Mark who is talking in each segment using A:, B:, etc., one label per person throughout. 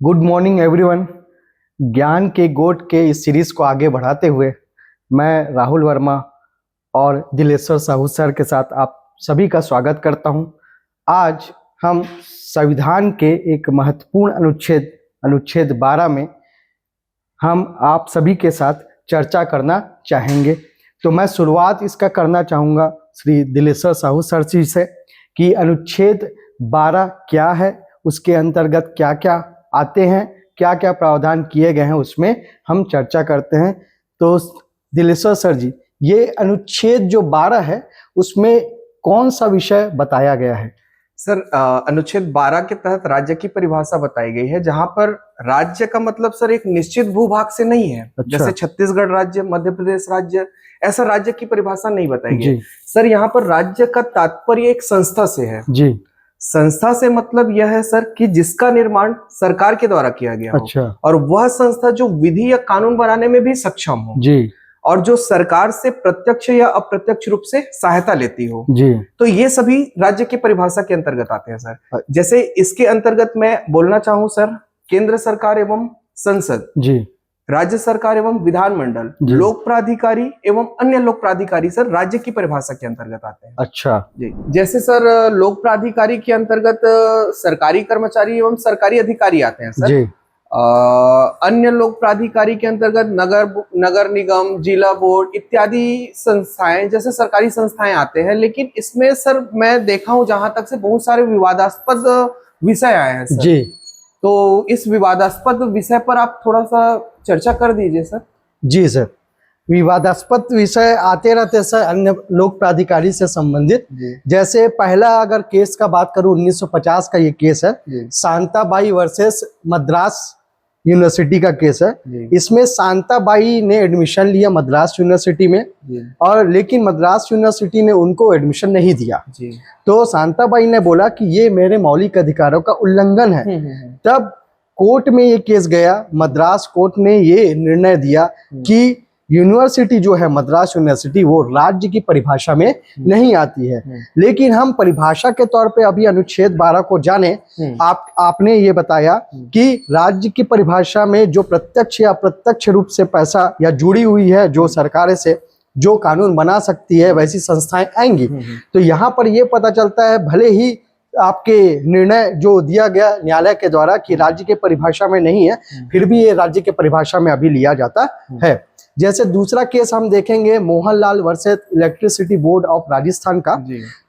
A: Good morning everyone. ज्ञान के गोट के इस सीरीज को आगे बढ़ाते हुए मैं राहुल वर्मा और दिलेश्वर साहू सर के साथ आप सभी का स्वागत करता हूं। आज हम संविधान के एक महत्वपूर्ण अनुच्छेद 12 में हम आप सभी के साथ चर्चा करना चाहेंगे। तो मैं शुरुआत इसका करना चाहूँगा श्री दिलेश्वर साहू सर जी से कि अनुच्छेद 12 क्या है, उसके अंतर्गत क्या क्या आते हैं, क्या क्या प्रावधान किए गए हैं, उसमें हम चर्चा करते हैं। तो दिलेश्वर सर जी, ये अनुच्छेद जो 12 है उसमें कौन सा विषय बताया गया है?
B: सर, अनुच्छेद 12 के तहत राज्य की परिभाषा बताई गई है, जहां पर राज्य का मतलब सर एक निश्चित भूभाग से नहीं है।
A: अच्छा।
B: जैसे छत्तीसगढ़ राज्य, मध्य प्रदेश राज्य, ऐसा राज्य की परिभाषा नहीं बताई गई सर। यहाँ पर राज्य का तात्पर्य एक संस्था से है जी। संस्था से मतलब यह है सर कि जिसका निर्माण सरकार के द्वारा किया गया हो।
A: अच्छा।
B: और वह संस्था जो विधि या कानून बनाने में भी सक्षम हो जी, और जो सरकार से प्रत्यक्ष या अप्रत्यक्ष रूप से सहायता लेती हो जी। तो ये सभी राज्य की परिभाषा के अंतर्गत आते हैं सर। जैसे इसके अंतर्गत मैं बोलना चाहूँ सर, केंद्र सरकार एवं संसद जी, राज्य सरकार एवं विधानमंडल, लोक प्राधिकारी एवं अन्य लोक प्राधिकारी सर राज्य की परिभाषा के अंतर्गत आते हैं। अच्छा जी। जैसे सर लोक प्राधिकारी के अंतर्गत सरकारी कर्मचारी एवं सरकारी अधिकारी आते हैं सर जी। अन्य लोक प्राधिकारी के अंतर्गत नगर निगम, जिला बोर्ड इत्यादि संस्थाएं, जैसे सरकारी संस्थाएं आते हैं। लेकिन इसमें सर मैं देखा हूं जहां तक से बहुत सारे विवादास्पद विषय आए हैं सर जी। तो इस विवादास्पद विषय पर आप थोड़ा सा चर्चा कर दीजिए सर। जी सर,
A: विवादास्पद विषय आते रहते सर अन्य लोक प्राधिकारी से संबंधित। जैसे पहला अगर केस का बात करूं, 1950 का ये केस है, शांताबाई वर्सेस मद्रास यूनिवर्सिटी का केस है। इसमें शांताबाई ने एडमिशन लिया मद्रास यूनिवर्सिटी में, और लेकिन मद्रास यूनिवर्सिटी ने उनको एडमिशन नहीं दिया जी। तो शांताबाई ने बोला कि ये मेरे मौलिक अधिकारों का उल्लंघन है। तब कोर्ट में ये केस गया, मद्रास कोर्ट ने ये निर्णय दिया कि यूनिवर्सिटी जो है मद्रास यूनिवर्सिटी वो राज्य की परिभाषा में नहीं आती है। लेकिन हम परिभाषा के तौर पे अभी अनुच्छेद 12 को जाने। आपने ये बताया कि राज्य की परिभाषा में जो प्रत्यक्ष या अप्रत्यक्ष रूप से पैसा या जुड़ी हुई है, जो सरकार से जो कानून बना सकती है, वैसी संस्थाएं आएंगी। तो यहाँ पर ये पता चलता है, भले ही आपके निर्णय जो दिया गया न्यायालय के द्वारा कि राज्य के परिभाषा में नहीं है, फिर भी ये राज्य के परिभाषा में अभी लिया जाता है। जैसे दूसरा केस हम देखेंगे Mohanlal versus electricity board of Rajasthan का।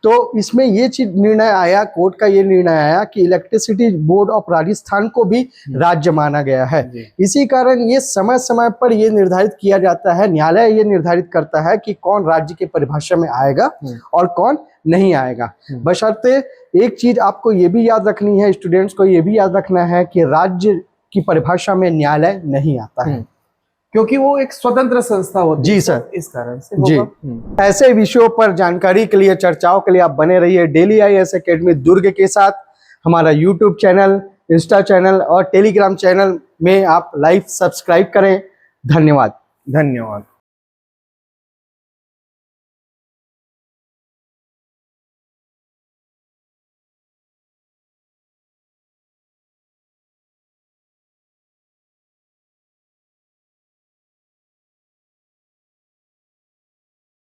A: तो इसमें ये चीज निर्णय आया, कोर्ट का ये निर्णय आया कि इलेक्ट्रिसिटी बोर्ड ऑफ राजस्थान को भी राज्य माना गया है। इसी कारण ये समय समय पर ये निर्धारित किया जाता है, न्यायालय ये निर्धारित करता है कि कौन राज्य की परिभाषा में आएगा और कौन नहीं आएगा। बशर्ते एक चीज आपको ये भी याद रखनी है, स्टूडेंट्स को ये भी याद रखना है कि राज्य की परिभाषा में न्यायालय नहीं आता है,
B: क्योंकि वो एक स्वतंत्र संस्था होती है।
A: जी सर,
B: इस कारण से
A: जी। ऐसे विषयों पर जानकारी के लिए, चर्चाओं के लिए आप बने रहिए डेली IAS एकेडमी दुर्ग के साथ। हमारा यूट्यूब चैनल, इंस्टा चैनल और टेलीग्राम चैनल में आप लाइव सब्सक्राइब करें। धन्यवाद।